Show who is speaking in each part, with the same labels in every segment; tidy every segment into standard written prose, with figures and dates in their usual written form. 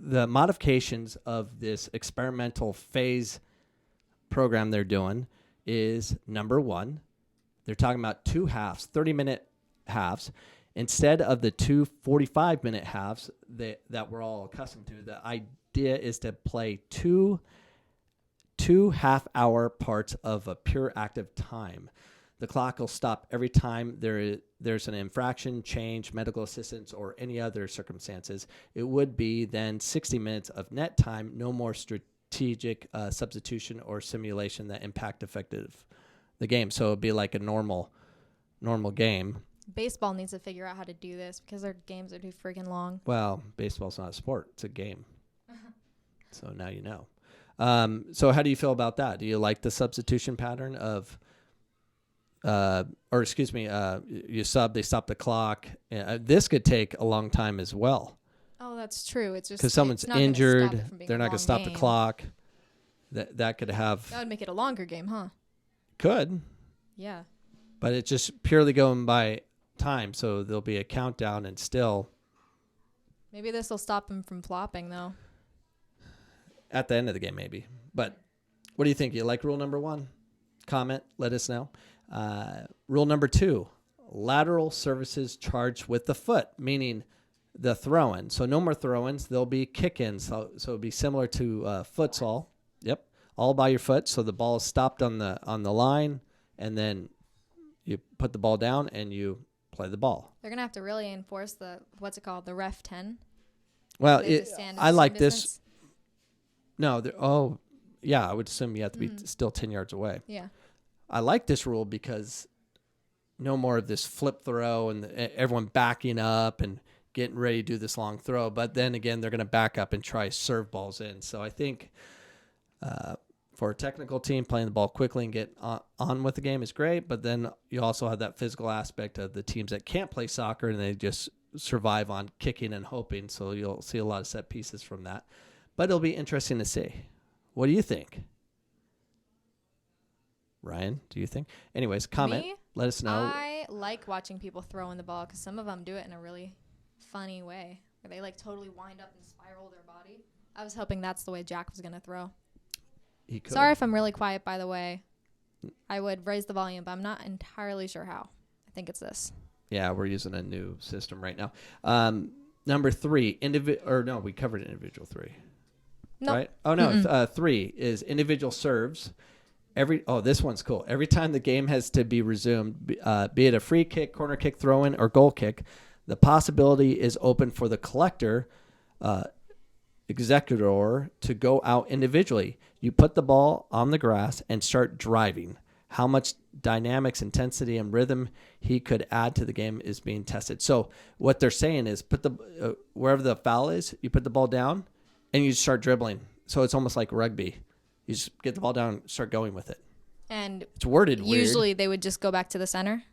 Speaker 1: the modifications of this experimental phase program they're doing is, number one, they're talking about 2 halves, 30-minute halves. Instead of the 2 45-minute halves that we're all accustomed to, the idea is to play two half-hour parts of a pure active time. The clock will stop every time there's an infraction, change, medical assistance, or any other circumstances. It would be then 60 minutes of net time, no more strategic substitution or simulation that impact effective the game. So it'd be like a normal game.
Speaker 2: Baseball needs to figure out how to do this because their games are too freaking long.
Speaker 1: Well, baseball's not a sport; it's a game. So now you know. So how do you feel about that? Do you like the substitution pattern of, you sub, they stop the clock? This could take a long time as well.
Speaker 2: Oh, that's true. It's just
Speaker 1: because someone's injured, they're not going to stop the clock. That could have.
Speaker 2: That would make it a longer game, huh?
Speaker 1: Could.
Speaker 2: Yeah.
Speaker 1: But it's just purely going by time, so there'll be a countdown and still.
Speaker 2: Maybe this will stop him from flopping, though.
Speaker 1: At the end of the game, maybe. But what do you think? You like rule number 1? Comment, let us know. Rule number 2, lateral services charged with the foot, meaning the throw-in. So no more throw-ins. There'll be kick-ins. So it'll be similar to futsal. Yep, all by your foot. So the ball is stopped on the line, and then you put the ball down and you play the ball.
Speaker 2: They're going to have to really enforce the ref 10.
Speaker 1: Well, I like this. No, I would assume you have to be still 10 yards away.
Speaker 2: Yeah.
Speaker 1: I like this rule because no more of this flip throw and everyone backing up and getting ready to do this long throw. But then again, they're going to back up and try serve balls in. So I think for a technical team, playing the ball quickly and get on with the game is great. But then you also have that physical aspect of the teams that can't play soccer and they just survive on kicking and hoping. So you'll see a lot of set pieces from that. But it'll be interesting to see. What do you think? Ryan, do you think? Anyways, comment.
Speaker 2: Me?
Speaker 1: Let us know.
Speaker 2: I like watching people throw in the ball because some of them do it in a really funny way where they like totally wind up and spiral their body. I was hoping that's the way Jack was going to throw.
Speaker 1: He could.
Speaker 2: Sorry if I'm really quiet, by the way. I would raise the volume, but I'm not entirely sure how. I think it's this.
Speaker 1: Yeah, we're using a new system right now. Number 3, we covered individual 3.
Speaker 2: No.
Speaker 1: Right? Oh, no. 3 is individual serves. This one's cool. Every time the game has to be resumed, be it a free kick, corner kick, throw-in, or goal kick, the possibility is open for the collector, executor, to go out individually. You put the ball on the grass and start driving. How much dynamics, intensity, and rhythm he could add to the game is being tested. So what they're saying is put the wherever the foul is, you put the ball down, and you just start dribbling. So it's almost like rugby. You just get the ball down and start going with it.
Speaker 2: And
Speaker 1: it's worded
Speaker 2: usually
Speaker 1: weird.
Speaker 2: They would just go back to the center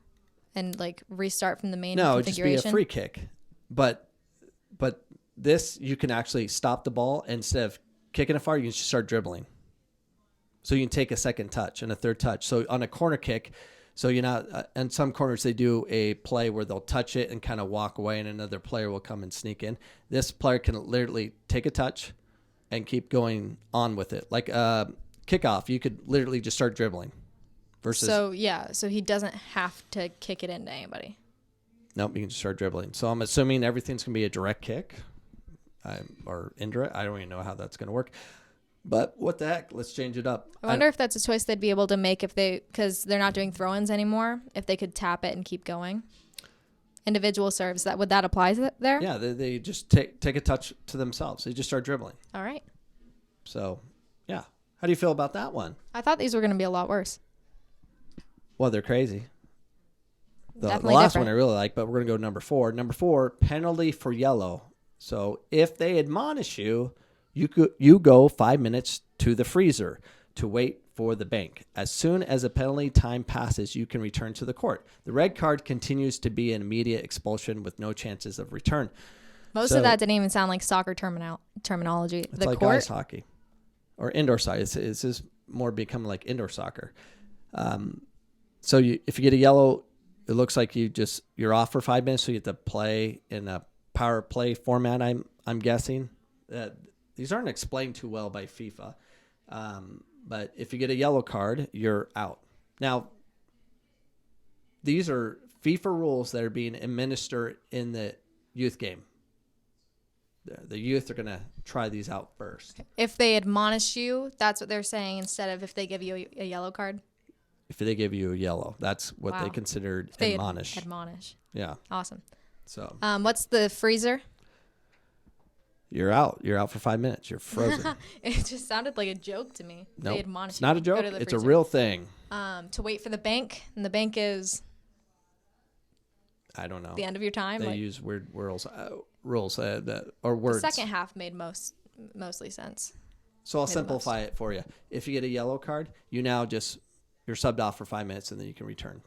Speaker 2: and like restart from the main configuration.
Speaker 1: No, just be a free kick. But this, you can actually stop the ball. Instead of kicking it far, you can just start dribbling. So you can take a second touch and a third touch. So on a corner kick, so you're not, in some corners they do a play where they'll touch it and kind of walk away and another player will come and sneak in. This player can literally take a touch and keep going on with it. Like kickoff, you could literally just start dribbling.
Speaker 2: So he doesn't have to kick it into anybody.
Speaker 1: Nope, you can just start dribbling. So I'm assuming everything's going to be a direct kick or indirect. I don't even know how that's going to work. But what the heck? Let's change it up.
Speaker 2: I wonder if that's a choice they'd be able to make because they're not doing throw-ins anymore, if they could tap it and keep going. Individual serves, would that apply there?
Speaker 1: Yeah, they just take a touch to themselves. They just start dribbling.
Speaker 2: All right.
Speaker 1: So, yeah. How do you feel about that one?
Speaker 2: I thought these were going to be a lot worse.
Speaker 1: Well, they're crazy. The last
Speaker 2: different.
Speaker 1: one I really like, but we're going to go number 4. Number 4, penalty for yellow. So if they admonish you, you go 5 minutes to the freezer to wait for the bank. As soon as a penalty time passes, you can return to the court. The red card continues to be an immediate expulsion with no chances of return.
Speaker 2: Most of that didn't even sound like soccer terminology.
Speaker 1: It's like ice hockey or indoor soccer. It's just more becoming like indoor soccer. So if you get a yellow, it looks like you're off for 5 minutes. So you have to play in a power play format. I'm guessing These aren't explained too well by FIFA. But if you get a yellow card, you're out. Now, these are FIFA rules that are being administered in the youth game. The youth are going to try these out first.
Speaker 2: If they admonish you, that's what they're saying instead of if they give you a yellow card?
Speaker 1: If they give you a yellow, that's what
Speaker 2: Wow.
Speaker 1: they considered
Speaker 2: They
Speaker 1: admonish.
Speaker 2: Admonish.
Speaker 1: Yeah.
Speaker 2: Awesome.
Speaker 1: So
Speaker 2: what's the freezer?
Speaker 1: you're out. You're out for 5 minutes. You're frozen.
Speaker 2: It just sounded like a joke to me.
Speaker 1: No,
Speaker 2: They admonish
Speaker 1: it's not a
Speaker 2: you. Go
Speaker 1: joke.
Speaker 2: to the
Speaker 1: It's a
Speaker 2: freezer.
Speaker 1: real thing.
Speaker 2: To wait for the bank, and the bank is
Speaker 1: I don't know.
Speaker 2: the end of your time.
Speaker 1: They
Speaker 2: Like,
Speaker 1: use weird rules or words.
Speaker 2: the second half made mostly sense.
Speaker 1: So I'll
Speaker 2: made the
Speaker 1: simplify it for you. If you get a yellow card, you're subbed off for 5 minutes and then you can return.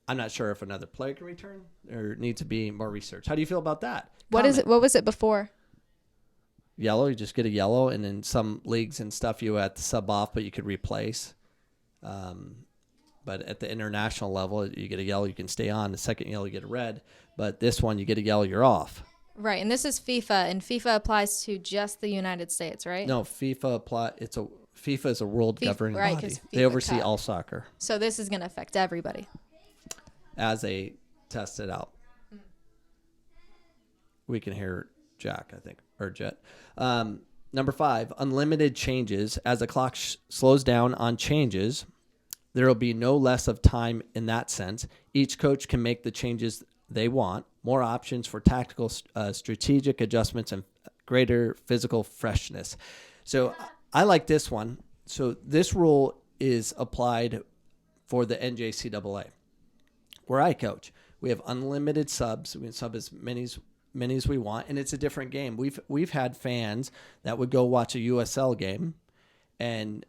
Speaker 1: I'm not sure if another player can return. There needs to be more research. How do you feel about that?
Speaker 2: What is it? What was it before?
Speaker 1: Yellow, you just get a yellow, and in some leagues and stuff, you have to sub off, but you could replace. But at the international level, you get a yellow, you can stay on. The second yellow, you get a red. But this one, you get a yellow, you're off.
Speaker 2: Right, and this is FIFA, and FIFA applies to just the United States, right?
Speaker 1: No, FIFA is a world governing
Speaker 2: right,
Speaker 1: body.
Speaker 2: 'cause
Speaker 1: They
Speaker 2: FIFA
Speaker 1: oversee
Speaker 2: Cup.
Speaker 1: all soccer
Speaker 2: So this is going to affect everybody.
Speaker 1: as they test it out. We can hear Jack, I think, or Jet. Number 5, unlimited changes. As the clock slows down on changes, there will be no less of time in that sense. Each coach can make the changes they want, more options for tactical, strategic adjustments, and greater physical freshness. So I like this one. So this rule is applied for the NJCAA, where I coach. We have unlimited subs. We can sub as many as we want, and it's a different game. We've had fans that would go watch a USL game, and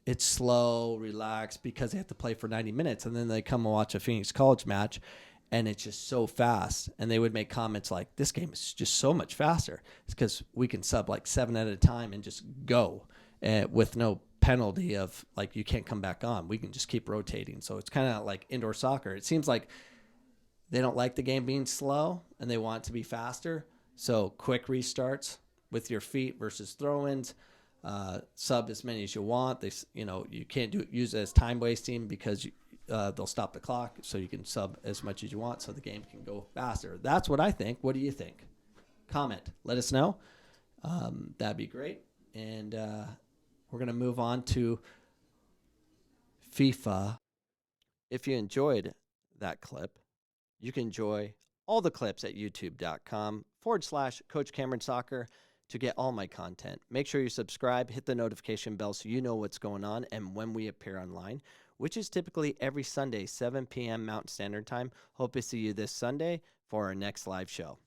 Speaker 1: it's slow, relaxed, because they have to play for 90 minutes, and then they come and watch a Phoenix College match, and it's just so fast. And they would make comments like, this game is just so much faster. It's because we can sub like 7 at a time and just go with no penalty of like you can't come back on. We can just keep rotating. So it's kind of like indoor soccer. It seems like they don't like the game being slow and they want it to be faster. So quick restarts with your feet versus throw-ins. Sub as many as you want. You can't use it as time wasting because they'll stop the clock, so you can sub as much as you want, so the game can go faster. That's what I think. What do you think? Comment. Let us know. That'd be great. And we're gonna move on to FIFA. If you enjoyed that clip, you can enjoy all the clips at youtube.com/Coach Cameron Soccer to get all my content. Make sure you subscribe, hit the notification bell so you know what's going on and when we appear online, which is typically every Sunday, 7 p.m. Mountain Standard Time. Hope to see you this Sunday for our next live show.